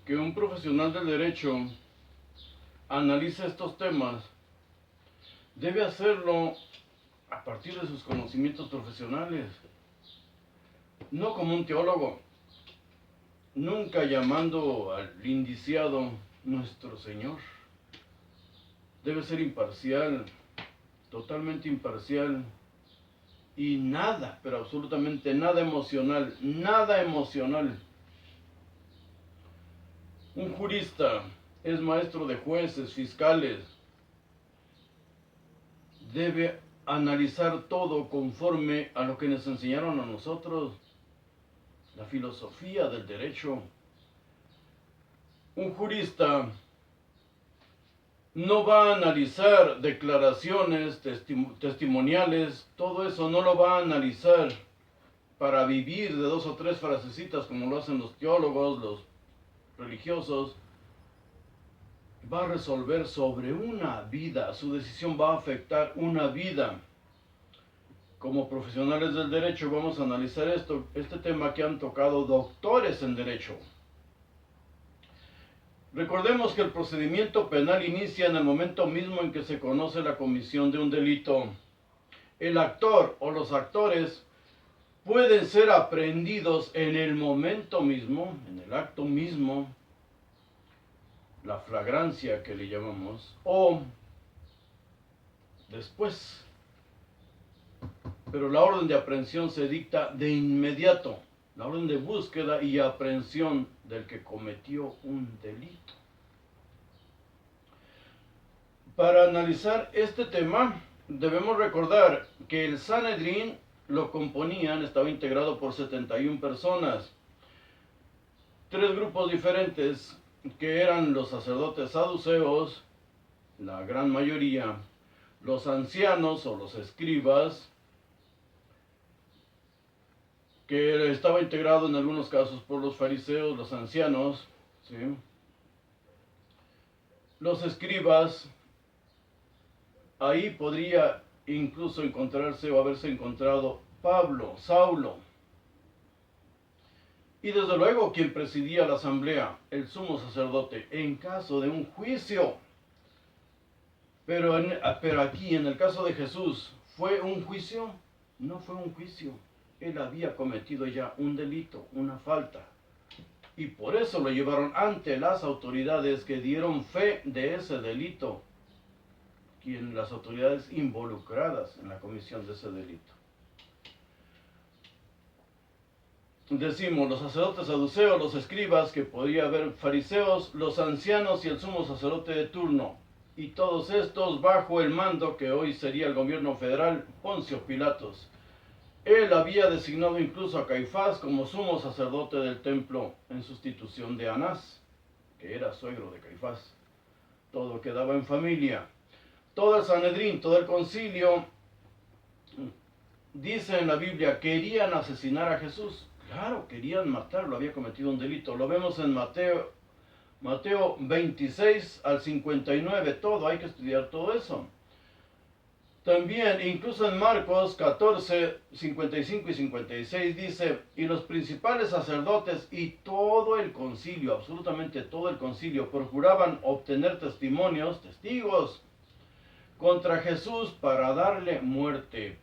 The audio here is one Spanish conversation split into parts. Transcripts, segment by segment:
que un profesional del derecho analice estos temas, debe hacerlo a partir de sus conocimientos profesionales, no como un teólogo, nunca llamando al indiciado nuestro Señor. Debe ser imparcial, totalmente imparcial y nada, pero absolutamente nada emocional, nada emocional. Un jurista es maestro de jueces, fiscales, debe analizar todo conforme a lo que nos enseñaron a nosotros, la filosofía del derecho. Un jurista no va a analizar declaraciones testimoniales, todo eso no lo va a analizar para vivir de 2 o 3 frasecitas como lo hacen los teólogos, los religiosos. Va a resolver sobre una vida, su decisión va a afectar una vida. Como profesionales del derecho vamos a analizar este tema que han tocado doctores en derecho. Recordemos que el procedimiento penal inicia en el momento mismo en que se conoce la comisión de un delito. El actor o los actores pueden ser aprehendidos en el momento mismo, en el acto mismo, la flagrancia que le llamamos, o después. Pero la orden de aprehensión se dicta de inmediato, la orden de búsqueda y aprehensión del que cometió un delito. Para analizar este tema, debemos recordar que el Sanedrín estaba integrado por 71 personas, 3 grupos diferentes, que eran los sacerdotes saduceos, la gran mayoría, los ancianos o los escribas, que estaba integrado en algunos casos por los fariseos, los ancianos, ¿sí? Los escribas. Ahí podría incluso encontrarse o haberse encontrado Pablo, Saulo. Y desde luego quien presidía la asamblea, el sumo sacerdote, en caso de un juicio. Pero aquí, en el caso de Jesús, ¿fue un juicio? No fue un juicio. Él había cometido ya un delito, una falta. Y por eso lo llevaron ante las autoridades que dieron fe de ese delito, las autoridades involucradas en la comisión de ese delito. Decimos los sacerdotes saduceos, los escribas, que podría haber fariseos, los ancianos y el sumo sacerdote de turno. Y todos estos bajo el mando que hoy sería el gobierno federal, Poncio Pilatos. Él había designado incluso a Caifás como sumo sacerdote del templo en sustitución de Anás, que era suegro de Caifás. Todo quedaba en familia. Todo el Sanedrín, todo el concilio, dice en la Biblia, querían asesinar a Jesús. Claro, querían matarlo, había cometido un delito. Lo vemos en Mateo 26 al 59, hay que estudiar todo eso. También, incluso en Marcos 14, 55 y 56 dice, y los principales sacerdotes y todo el concilio, absolutamente todo el concilio, procuraban obtener testigos, contra Jesús para darle muerte.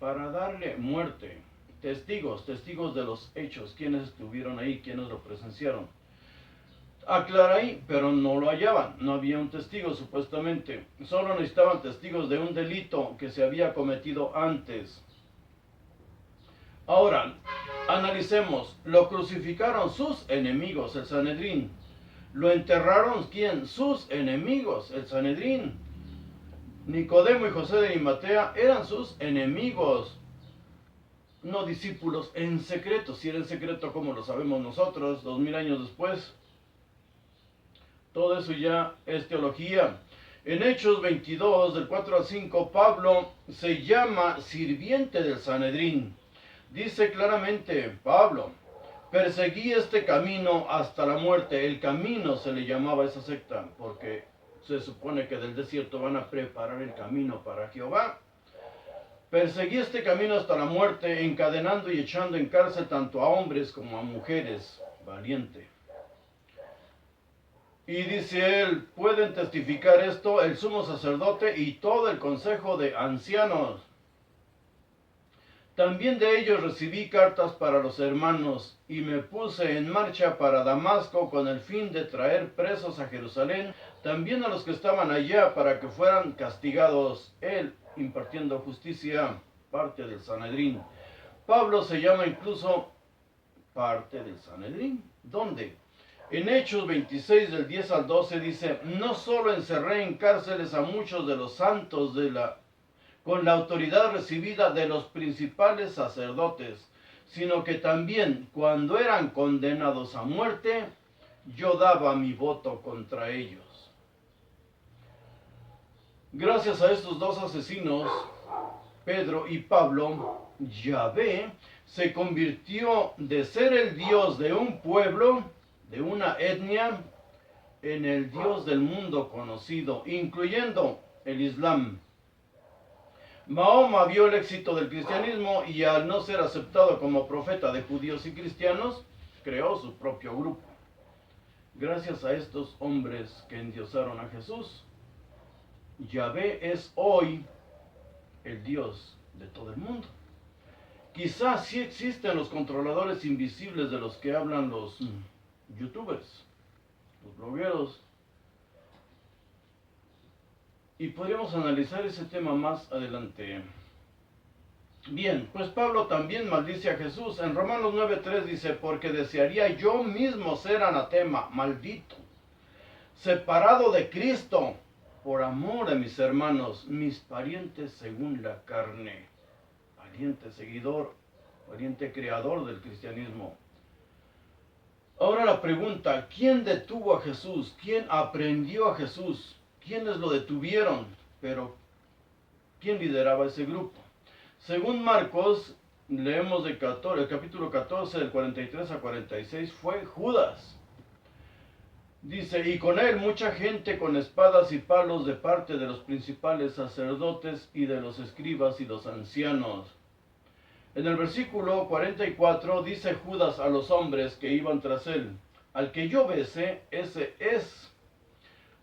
Testigos de los hechos, quienes estuvieron ahí, quienes lo presenciaron. Aclara ahí, pero no lo hallaban, no había un testigo supuestamente. Solo necesitaban testigos de un delito que se había cometido antes. Ahora, analicemos, lo crucificaron sus enemigos, el Sanedrín. ¿Lo enterraron quién? Sus enemigos, el Sanedrín. Nicodemo y José de Arimatea eran sus enemigos, no discípulos en secreto. Si era en secreto, como lo sabemos nosotros, 2000 años después. Todo eso ya es teología. En Hechos 22, del 4 al 5, Pablo se llama sirviente del Sanedrín. Dice claramente, Pablo, perseguí este camino hasta la muerte. El camino se le llamaba a esa secta, porque se supone que del desierto van a preparar el camino para Jehová. Perseguí este camino hasta la muerte, encadenando y echando en cárcel tanto a hombres como a mujeres. Valiente. Y dice él, pueden testificar esto el sumo sacerdote y todo el consejo de ancianos. También de ellos recibí cartas para los hermanos, y me puse en marcha para Damasco con el fin de traer presos a Jerusalén, también a los que estaban allá, para que fueran castigados, él impartiendo justicia, parte del Sanedrín. Pablo se llama incluso parte del Sanedrín. ¿Dónde? En Hechos 26 del 10 al 12 dice, no solo encerré en cárceles a muchos de los santos con la autoridad recibida de los principales sacerdotes, sino que también cuando eran condenados a muerte, yo daba mi voto contra ellos. Gracias a estos dos asesinos, Pedro y Pablo, Yahvé se convirtió de ser el Dios de un pueblo, de una etnia, en el Dios del mundo conocido, incluyendo el Islam. Mahoma vio el éxito del cristianismo y al no ser aceptado como profeta de judíos y cristianos, creó su propio grupo. Gracias a estos hombres que endiosaron a Jesús, Yahvé es hoy el Dios de todo el mundo. Quizás sí existen los controladores invisibles de los que hablan los youtubers, los blogueros. Y podríamos analizar ese tema más adelante. Bien, pues Pablo también maldice a Jesús. En Romanos 9:3 dice, porque desearía yo mismo ser anatema, maldito, separado de Cristo, por amor a mis hermanos, mis parientes según la carne. Valiente seguidor, valiente creador del cristianismo. Ahora la pregunta, ¿quién detuvo a Jesús? ¿Quién aprendió a Jesús? ¿Quiénes lo detuvieron? Pero, ¿quién lideraba ese grupo? Según Marcos, leemos el capítulo 14, del 43 a 46, fue Judas. Dice, y con él mucha gente con espadas y palos de parte de los principales sacerdotes y de los escribas y los ancianos. En el versículo 44 dice Judas a los hombres que iban tras él, al que yo bese, ese es.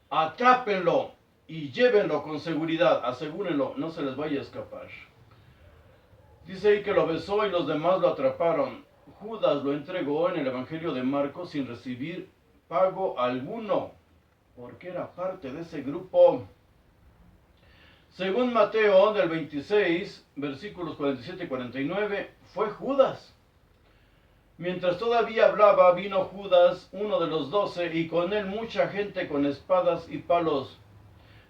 Atrápenlo y llévenlo con seguridad, asegúrenlo, no se les vaya a escapar. Dice ahí que lo besó y los demás lo atraparon. Judas lo entregó en el Evangelio de Marcos sin recibir pago alguno, porque era parte de ese grupo. Según Mateo del 26, versículos 47 y 49, fue Judas. Mientras todavía hablaba, vino Judas, uno de los 12, y con él mucha gente con espadas y palos,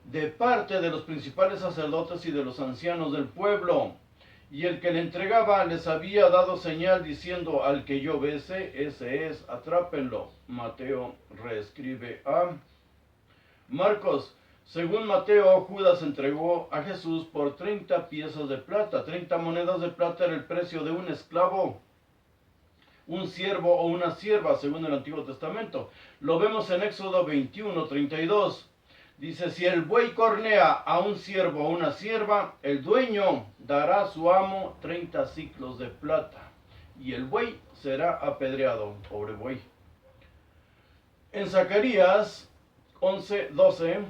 de parte de los principales sacerdotes y de los ancianos del pueblo. Y el que le entregaba les había dado señal diciendo, al que yo bese, ese es, atrápenlo. Mateo reescribe a Marcos. Según Mateo, Judas entregó a Jesús por 30 piezas de plata. 30 monedas de plata era el precio de un esclavo, un siervo o una sierva, según el Antiguo Testamento. Lo vemos en Éxodo 21:32. Dice, si el buey cornea a un siervo o una sierva, el dueño dará a su amo 30 siclos de plata, y el buey será apedreado, pobre buey. En Zacarías 11:12,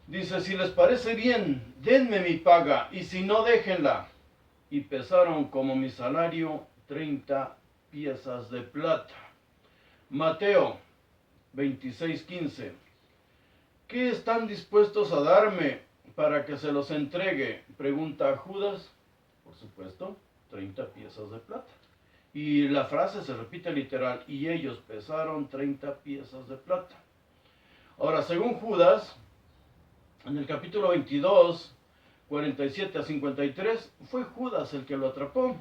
dice, si les parece bien, denme mi paga, y si no, déjenla. Y pesaron como mi salario 30 piezas de plata. Mateo 26:15. ¿Qué están dispuestos a darme para que se los entregue? Pregunta Judas. Por supuesto, 30 piezas de plata. Y la frase se repite literal, y ellos pesaron 30 piezas de plata. Ahora, según Judas, en el capítulo 22, 47 a 53, fue Judas el que lo atrapó.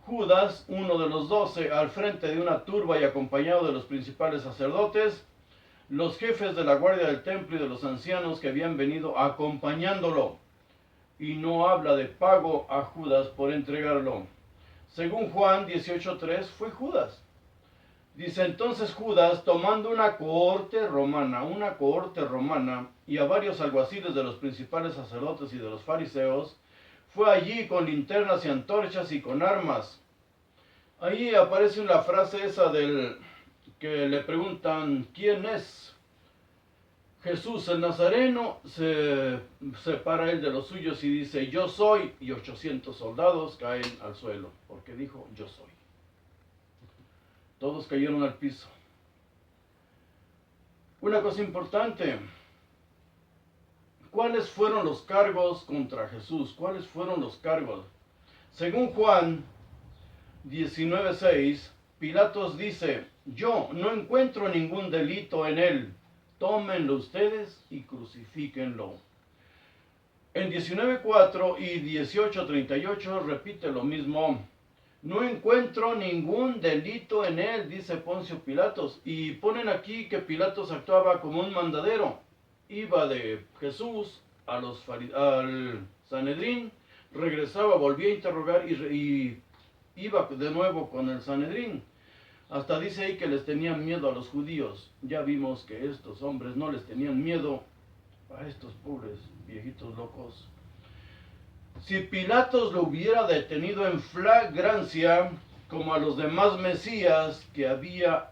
Judas, uno de los 12, al frente de una turba y acompañado de los principales sacerdotes, los jefes de la guardia del templo y de los ancianos que habían venido acompañándolo. Y no habla de pago a Judas por entregarlo. Según Juan 18:3, fue Judas. Dice entonces Judas, tomando una cohorte romana, y a varios alguaciles de los principales sacerdotes y de los fariseos, fue allí con linternas y antorchas y con armas. Allí aparece la frase esa del que le preguntan quién es. Jesús el Nazareno, se separa él de los suyos y dice yo soy, y 800 soldados caen al suelo, porque dijo yo soy. Todos cayeron al piso. Una cosa importante, ¿cuáles fueron los cargos contra Jesús? ¿Cuáles fueron los cargos? Según Juan 19:6, Pilatos dice, yo no encuentro ningún delito en él, tómenlo ustedes y crucifíquenlo. En 19:4 y 18:38 repite lo mismo, no encuentro ningún delito en él, dice Poncio Pilatos, y ponen aquí que Pilatos actuaba como un mandadero, iba de Jesús al Sanedrín, regresaba, volvía a interrogar y iba de nuevo con el Sanedrín. Hasta dice ahí que les tenían miedo a los judíos. Ya vimos que estos hombres no les tenían miedo a estos pobres viejitos locos. Si Pilatos lo hubiera detenido en flagrancia, como a los demás mesías que había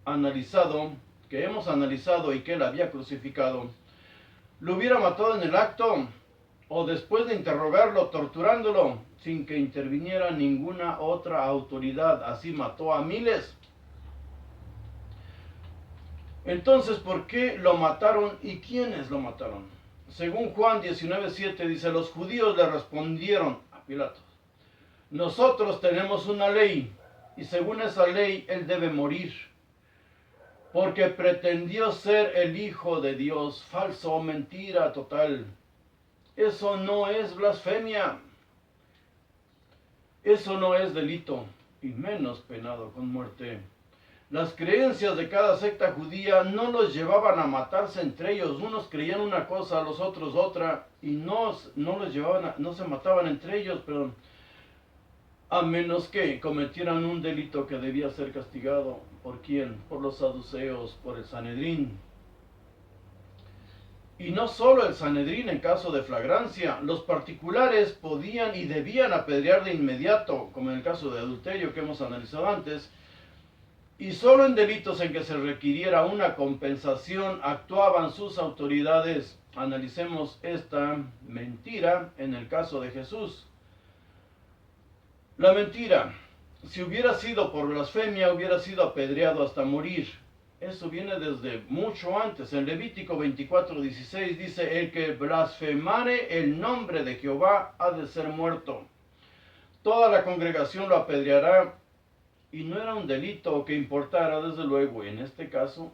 analizado, que hemos analizado y que él había crucificado, lo hubiera matado en el acto o después de interrogarlo, torturándolo, sin que interviniera ninguna otra autoridad. Así mató a miles. Entonces, ¿por qué lo mataron y quiénes lo mataron? Según Juan 19:7 dice, los judíos le respondieron a Pilatos, nosotros tenemos una ley y según esa ley él debe morir, porque pretendió ser el Hijo de Dios. Falso, mentira total. Eso no es blasfemia. Eso no es delito, y menos penado con muerte. Las creencias de cada secta judía no los llevaban a matarse entre ellos. Unos creían una cosa, los otros otra, y no se mataban entre ellos, pero a menos que cometieran un delito que debía ser castigado. ¿Por quién? Por los saduceos, por el Sanedrín. Y no solo el Sanedrín en caso de flagrancia, los particulares podían y debían apedrear de inmediato, como en el caso de adulterio que hemos analizado antes, y solo en delitos en que se requiriera una compensación actuaban sus autoridades. Analicemos esta mentira en el caso de Jesús. La mentira, si hubiera sido por blasfemia, hubiera sido apedreado hasta morir. Eso viene desde mucho antes. En Levítico 24:16 dice, el que blasfemare el nombre de Jehová ha de ser muerto. Toda la congregación lo apedreará, y no era un delito que importara, desde luego, en este caso,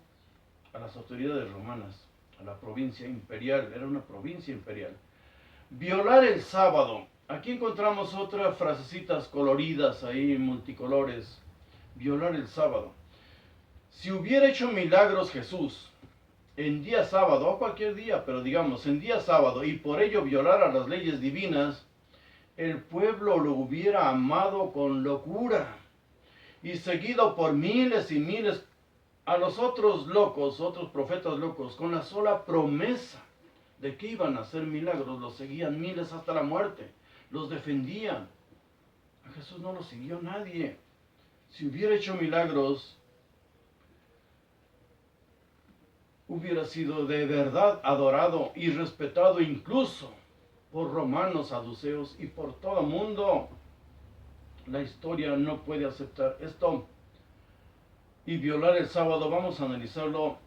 a las autoridades romanas, a la provincia imperial. Era una provincia imperial. Violar el sábado. Aquí encontramos otras frasecitas coloridas ahí, multicolores. Violar el sábado. Si hubiera hecho milagros Jesús en día sábado, o cualquier día, pero digamos en día sábado, y por ello violara las leyes divinas, el pueblo lo hubiera amado con locura, y seguido por miles y miles a los otros locos, otros profetas locos, con la sola promesa de que iban a hacer milagros, los seguían miles hasta la muerte, los defendían. A Jesús no lo siguió nadie. Si hubiera hecho milagros, hubiera sido de verdad adorado y respetado incluso por romanos, saduceos y por todo el mundo. La historia no puede aceptar esto. Y violar el sábado, vamos a analizarlo.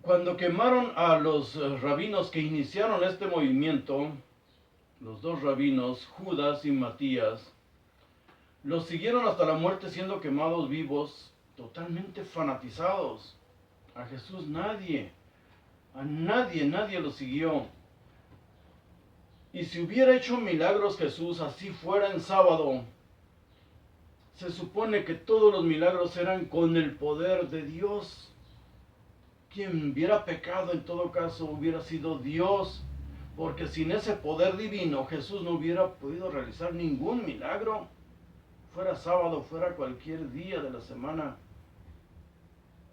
Cuando quemaron a los rabinos que iniciaron este movimiento, los dos rabinos, Judas y Matías, los siguieron hasta la muerte siendo quemados vivos, totalmente fanatizados. A Jesús nadie lo siguió. Y si hubiera hecho milagros Jesús, así fuera en sábado, se supone que todos los milagros eran con el poder de Dios. Quien hubiera pecado en todo caso hubiera sido Dios, porque sin ese poder divino Jesús no hubiera podido realizar ningún milagro. Fuera sábado, fuera cualquier día de la semana.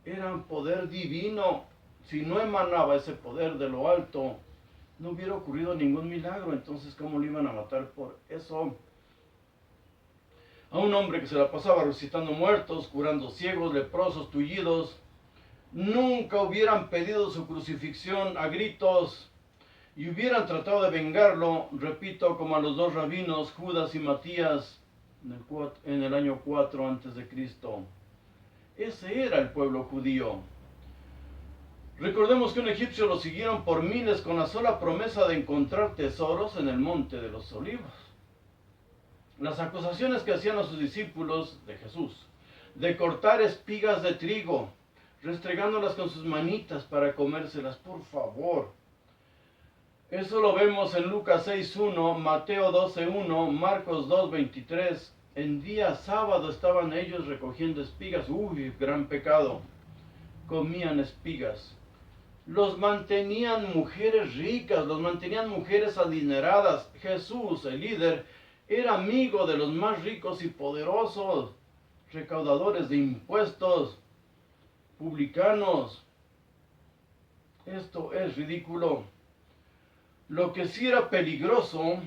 Era un poder divino. Si no emanaba ese poder de lo alto, no hubiera ocurrido ningún milagro. Entonces, ¿cómo lo iban a matar por eso? a un hombre que se la pasaba resucitando muertos, curando ciegos, leprosos, tullidos. Nunca hubieran pedido su crucifixión a gritos y hubieran tratado de vengarlo, repito, como a los dos rabinos, Judas y Matías, en el año 4 antes de Cristo. Ese era el pueblo judío. Recordemos que un egipcio lo siguieron por miles con la sola promesa de encontrar tesoros en el monte de los olivos. Las acusaciones que hacían a sus discípulos de Jesús, de cortar espigas de trigo, restregándolas con sus manitas para comérselas, por favor. Eso lo vemos en Lucas 6.1, Mateo 12.1, Marcos 2.23. En día sábado estaban ellos recogiendo espigas. Uy, gran pecado. Comían espigas. Los mantenían mujeres ricas, los mantenían mujeres adineradas. Jesús, el líder, era amigo de los más ricos y poderosos, recaudadores de impuestos, publicanos. Esto es ridículo. Lo que sí era peligroso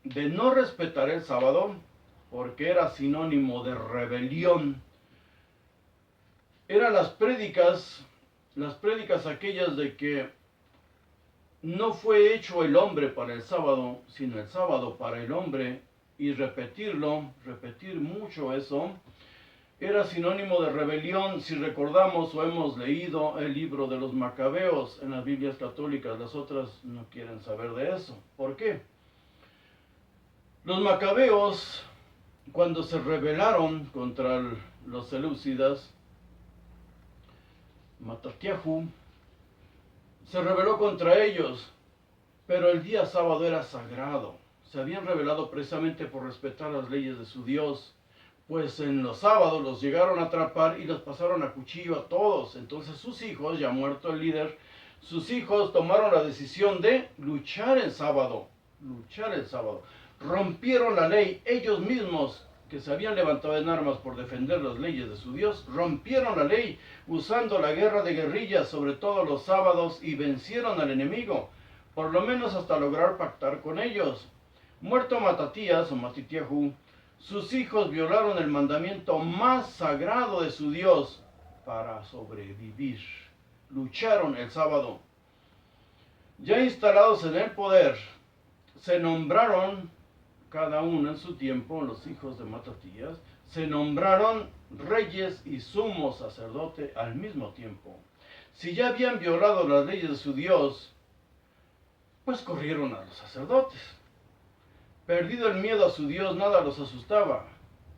de no respetar el sábado, porque era sinónimo de rebelión, eran las prédicas aquellas de que no fue hecho el hombre para el sábado, sino el sábado para el hombre, y repetir mucho eso, era sinónimo de rebelión. Si recordamos o hemos leído el libro de los Macabeos en las Biblias católicas, las otras no quieren saber de eso. ¿Por qué? Los Macabeos, cuando se rebelaron contra los seleucidas, Matatiahu se rebeló contra ellos, pero el día sábado era sagrado. Se habían rebelado precisamente por respetar las leyes de su Dios, pues en los sábados los llegaron a atrapar y los pasaron a cuchillo a todos. Entonces sus hijos, ya muerto el líder, sus hijos tomaron la decisión de luchar el sábado. Rompieron la ley ellos mismos, que se habían levantado en armas por defender las leyes de su Dios, rompieron la ley usando la guerra de guerrillas sobre todos los sábados y vencieron al enemigo, por lo menos hasta lograr pactar con ellos. Muerto Matatías o Matitiahu, sus hijos violaron el mandamiento más sagrado de su Dios para sobrevivir. Lucharon el sábado. Ya instalados en el poder, se nombraron cada uno en su tiempo, los hijos de Matatías, se nombraron reyes y sumo sacerdote al mismo tiempo. Si ya habían violado las leyes de su Dios, pues corrieron a los sacerdotes. Perdido el miedo a su Dios, nada los asustaba.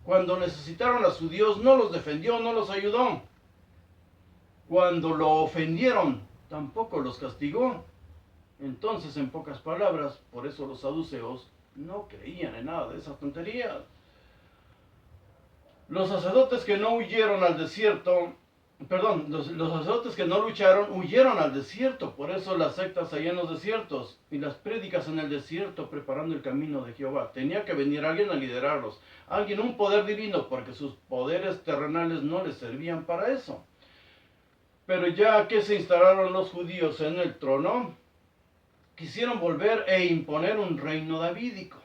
Cuando necesitaron a su Dios, no los defendió, no los ayudó. Cuando lo ofendieron, tampoco los castigó. Entonces, en pocas palabras, por eso los saduceos no creían en nada de esas tonterías. Los sacerdotes que no huyeron al desierto, los sacerdotes que no lucharon huyeron al desierto. Por eso las sectas allá en los desiertos y las prédicas en el desierto preparando el camino de Jehová. Tenía que venir alguien a liderarlos, alguien, un poder divino, porque sus poderes terrenales no les servían para eso. Pero ya que se instalaron los judíos en el trono, quisieron volver e imponer un reino davídico.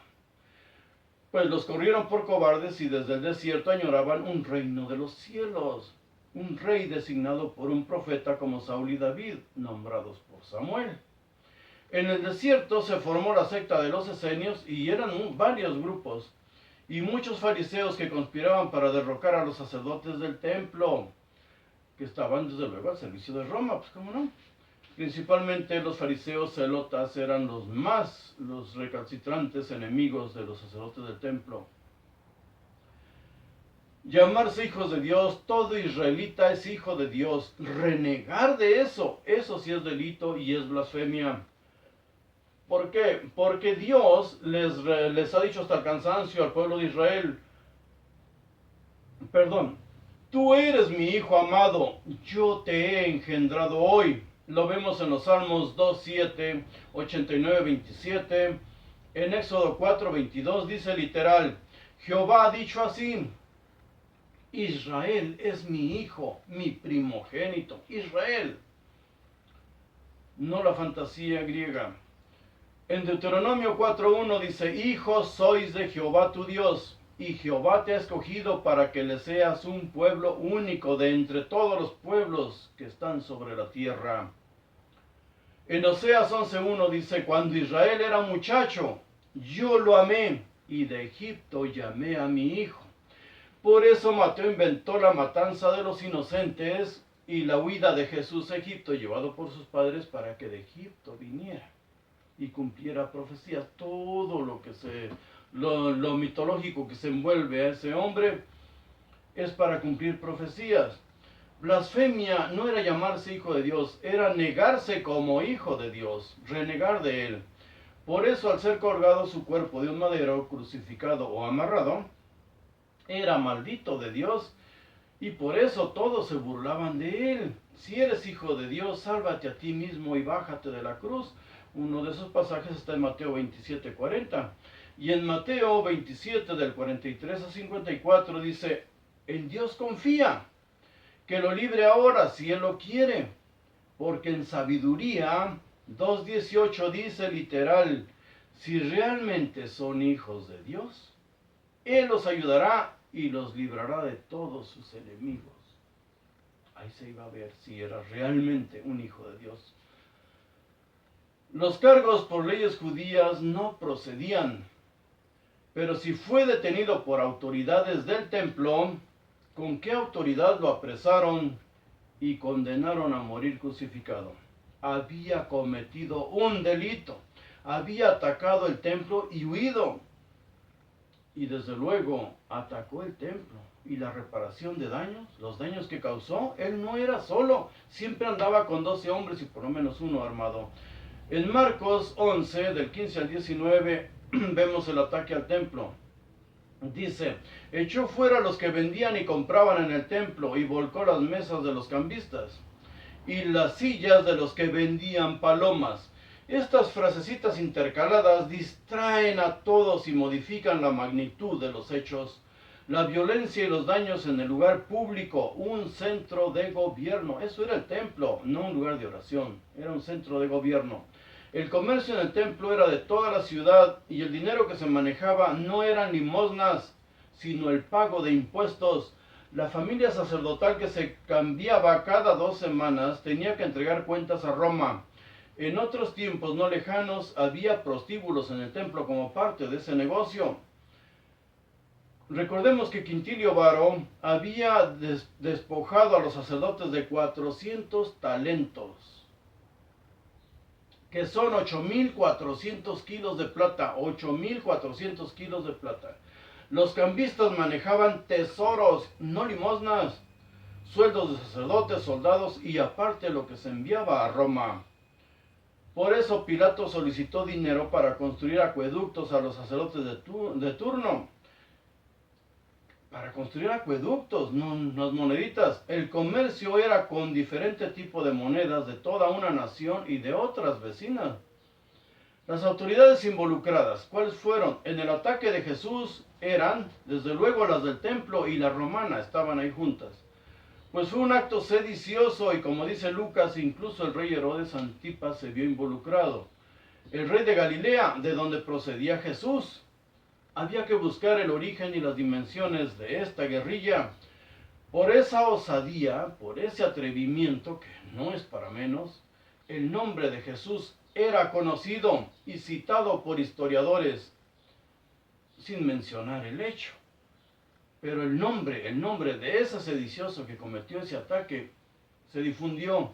Pues los corrieron por cobardes y desde el desierto añoraban un reino de los cielos, un rey designado por un profeta como Saúl y David, nombrados por Samuel. En el desierto se formó la secta de los esenios y eran varios grupos, y muchos fariseos que conspiraban para derrocar a los sacerdotes del templo, que estaban desde luego al servicio de Roma, pues cómo no. Principalmente los fariseos celotas eran los recalcitrantes enemigos de los sacerdotes del templo. Llamarse hijos de Dios, todo israelita es hijo de Dios. Renegar de eso sí es delito y es blasfemia. ¿Por qué? Porque Dios les ha dicho hasta el cansancio al pueblo de Israel, tú eres mi hijo amado, yo te he engendrado hoy. Lo vemos en los Salmos 2.7, 89.27, en Éxodo 4.22 dice literal, Jehová ha dicho así, Israel es mi hijo, mi primogénito, Israel, no la fantasía griega. En Deuteronomio 4.1 dice, hijos sois de Jehová tu Dios. y Jehová te ha escogido para que le seas un pueblo único de entre todos los pueblos que están sobre la tierra. En Oseas 11:1 dice, cuando Israel era muchacho, yo lo amé, y de Egipto llamé a mi hijo. Por eso Mateo inventó la matanza de los inocentes y la huida de Jesús a Egipto, llevado por sus padres para que de Egipto viniera y cumpliera profecías. Todo lo mitológico que se envuelve a ese hombre es para cumplir profecías. Blasfemia no era llamarse hijo de Dios, era negarse como hijo de Dios, renegar de él. Por eso, al ser colgado su cuerpo de un madero, crucificado o amarrado, era maldito de Dios, y por eso todos se burlaban de él. Si eres hijo de Dios, sálvate a ti mismo y bájate de la cruz. Uno de esos pasajes está en Mateo 27:40. Y en Mateo 27, del 43 a 54, dice, en Dios confía, que lo libre ahora si Él lo quiere, porque en Sabiduría 2:18 dice literal, si realmente son hijos de Dios, Él los ayudará y los librará de todos sus enemigos. Ahí se iba a ver si era realmente un hijo de Dios. Los cargos por leyes judías no procedían, pero si fue detenido por autoridades del templo, ¿con qué autoridad lo apresaron y condenaron a morir crucificado? Había cometido un delito, había atacado el templo y huido. Y desde luego atacó el templo y la reparación de daños, los daños que causó. Él no era solo, siempre andaba con 12 hombres y por lo menos uno armado. En Marcos 11, del 15 al 19, vemos el ataque al templo. Dice, echó fuera a los que vendían y compraban en el templo y volcó las mesas de los cambistas y las sillas de los que vendían palomas. Estas frasecitas intercaladas distraen a todos y modifican la magnitud de los hechos. La violencia y los daños en el lugar público, un centro de gobierno. Eso era el templo, no un lugar de oración, era un centro de gobierno. El comercio en el templo era de toda la ciudad y el dinero que se manejaba no eran limosnas, sino el pago de impuestos. La familia sacerdotal que se cambiaba cada 2 semanas tenía que entregar cuentas a Roma. En otros tiempos no lejanos había prostíbulos en el templo como parte de ese negocio. Recordemos que Quintilio Varo había despojado a los sacerdotes de 400 talentos, que son 8.400 kilos de plata, 8.400 kilos de plata. Los cambistas manejaban tesoros, no limosnas, sueldos de sacerdotes, soldados y aparte lo que se enviaba a Roma. Por eso Pilato solicitó dinero para construir acueductos a los sacerdotes de turno. Para construir acueductos, no las moneditas. El comercio era con diferente tipo de monedas de toda una nación y de otras vecinas. Las autoridades involucradas, ¿cuáles fueron? En el ataque de Jesús eran, desde luego, las del templo y la romana, estaban ahí juntas. Pues fue un acto sedicioso y como dice Lucas, incluso el rey Herodes Antipas se vio involucrado. El rey de Galilea, de donde procedía Jesús. Había que buscar el origen y las dimensiones de esta guerrilla. Por esa osadía, por ese atrevimiento, que no es para menos, el nombre de Jesús era conocido y citado por historiadores, sin mencionar el hecho. Pero el nombre de ese sedicioso que cometió ese ataque se difundió.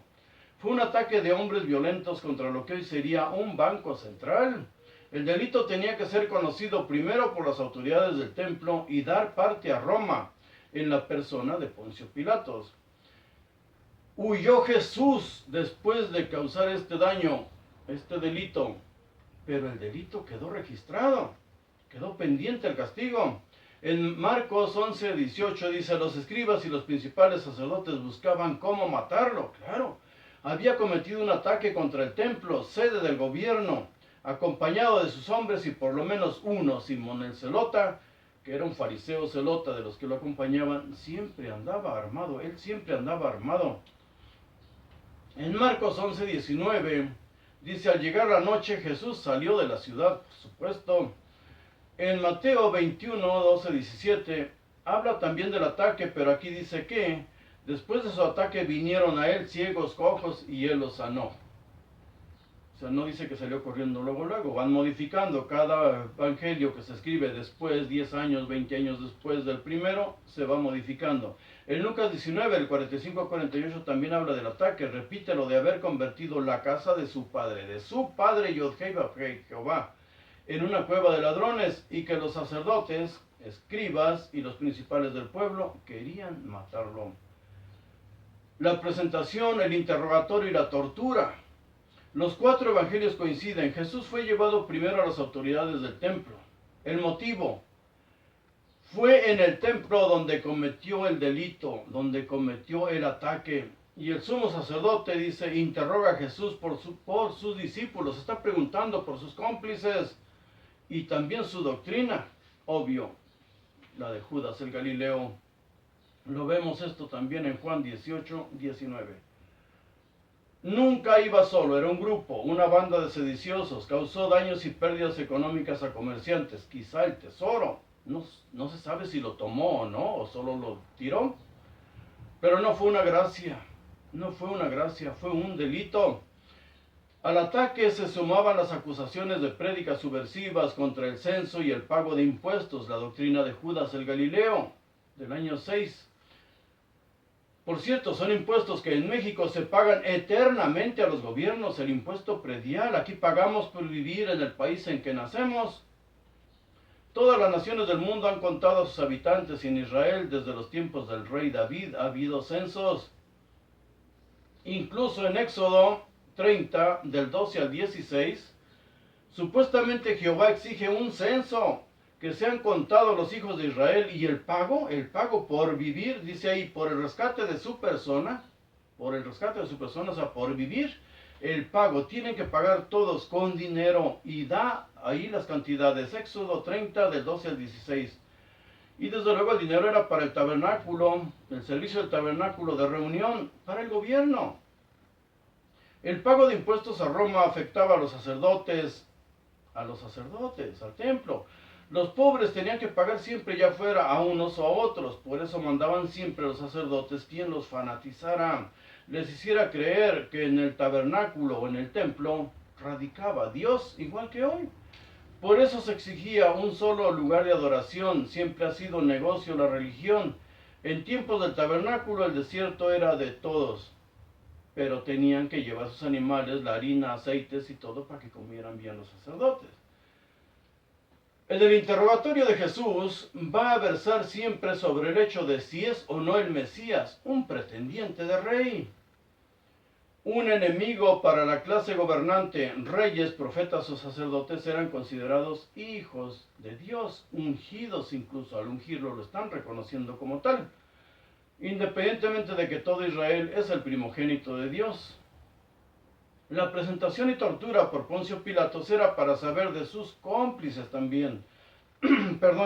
Fue un ataque de hombres violentos contra lo que hoy sería un banco central. El delito tenía que ser conocido primero por las autoridades del templo y dar parte a Roma en la persona de Poncio Pilatos. Huyó Jesús después de causar este daño, este delito, pero el delito quedó registrado, quedó pendiente el castigo. En Marcos 11:18 dice, los escribas y los principales sacerdotes buscaban cómo matarlo. Claro, había cometido un ataque contra el templo, sede del gobierno, acompañado de sus hombres y por lo menos uno, Simón el Zelota, que era un fariseo zelota de los que lo acompañaban, siempre andaba armado, él siempre andaba armado. En Marcos 11:19 dice, al llegar la noche Jesús salió de la ciudad, por supuesto, En Mateo 21, 12, 17, habla también del ataque, pero aquí dice que después de su ataque vinieron a él ciegos, cojos, y él los sanó. O sea, no dice que salió corriendo luego, van modificando. Cada evangelio que se escribe después, 10 años, 20 años después del primero, se va modificando. En Lucas 19, el 45 a 48 también habla del ataque, repite lo de haber convertido la casa de su padre Yod-Hei Jehová, en una cueva de ladrones, y que los sacerdotes, escribas y los principales del pueblo querían matarlo. La presentación, el interrogatorio y la tortura. Los 4 evangelios coinciden. Jesús fue llevado primero a las autoridades del templo. El motivo: fue en el templo donde cometió el delito, donde cometió el ataque. Y el sumo sacerdote dice, interroga a Jesús por sus discípulos, está preguntando por sus cómplices y también su doctrina. Obvio, la de Judas el Galileo. Lo vemos esto también en Juan 18, 19. Nunca iba solo, era un grupo, una banda de sediciosos, causó daños y pérdidas económicas a comerciantes. Quizá el tesoro, no se sabe si lo tomó o no, o solo lo tiró. Pero no fue una gracia, fue un delito. Al ataque se sumaban las acusaciones de prédicas subversivas contra el censo y el pago de impuestos, la doctrina de Judas el Galileo, del año 6. Por cierto, son impuestos que en México se pagan eternamente a los gobiernos, el impuesto predial. Aquí pagamos por vivir en el país en que nacemos. Todas las naciones del mundo han contado a sus habitantes, y en Israel, desde los tiempos del rey David, ha habido censos. Incluso en Éxodo 30, del 12 al 16, supuestamente Jehová exige un censo, que sean contados los hijos de Israel, y el pago por vivir, dice ahí, por el rescate de su persona, o sea, por vivir, el pago, tienen que pagar todos con dinero, y da ahí las cantidades, Éxodo 30, del 12 al 16. Y desde luego el dinero era para el tabernáculo, el servicio del tabernáculo de reunión, para el gobierno. El pago de impuestos a Roma afectaba a los sacerdotes, al templo. Los pobres tenían que pagar siempre, ya fuera a unos o a otros. Por eso mandaban siempre a los sacerdotes quien los fanatizara, les hiciera creer que en el tabernáculo o en el templo radicaba Dios, igual que hoy. Por eso se exigía un solo lugar de adoración. Siempre ha sido negocio la religión. En tiempos del tabernáculo el desierto era de todos, pero tenían que llevar sus animales, la harina, aceites y todo para que comieran bien los sacerdotes. En el interrogatorio de Jesús va a versar siempre sobre el hecho de si es o no el Mesías, un pretendiente de rey, un enemigo para la clase gobernante. Reyes, profetas o sacerdotes eran considerados hijos de Dios, ungidos incluso. Al ungirlo lo están reconociendo como tal, independientemente de que todo Israel es el primogénito de Dios. La presentación y tortura por Poncio Pilatos era para saber de sus cómplices también.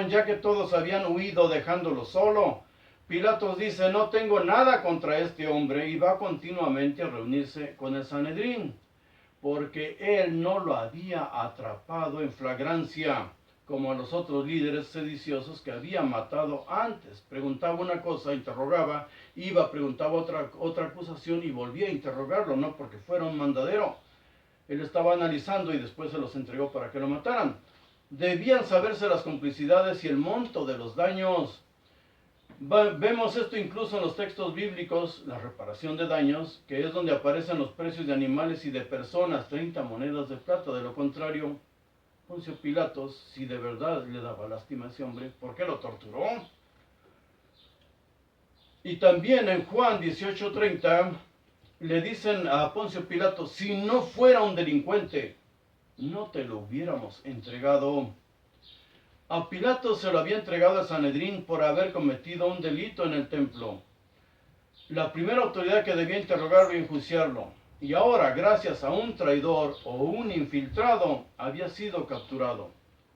Ya que todos habían huido dejándolo solo. Pilatos dice, no tengo nada contra este hombre, y va continuamente a reunirse con el Sanedrín, porque él no lo había atrapado en flagrancia, como a los otros líderes sediciosos que había matado antes. Preguntaba una cosa, interrogaba, preguntaba otra acusación y volvía a interrogarlo, no porque fuera un mandadero. Él estaba analizando y después se los entregó para que lo mataran. Debían saberse las complicidades y el monto de los daños. Vemos esto incluso en los textos bíblicos, la reparación de daños, que es donde aparecen los precios de animales y de personas, 30 monedas de plata. De lo contrario, Poncio Pilatos, si de verdad le daba lástima a ese hombre, ¿por qué lo torturó? Y también en Juan 18:30 le dicen a Poncio Pilatos, si no fuera un delincuente, no te lo hubiéramos entregado. A Pilatos se lo había entregado al Sanedrín por haber cometido un delito en el templo, la primera autoridad que debía interrogarlo y enjuiciarlo. Y ahora, gracias a un traidor o un infiltrado, había sido capturado.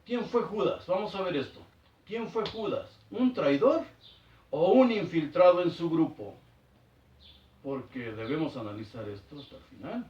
¿Quién fue Judas? Vamos a ver esto. ¿Quién fue Judas? ¿Un traidor o un infiltrado en su grupo? Porque debemos analizar esto hasta el final.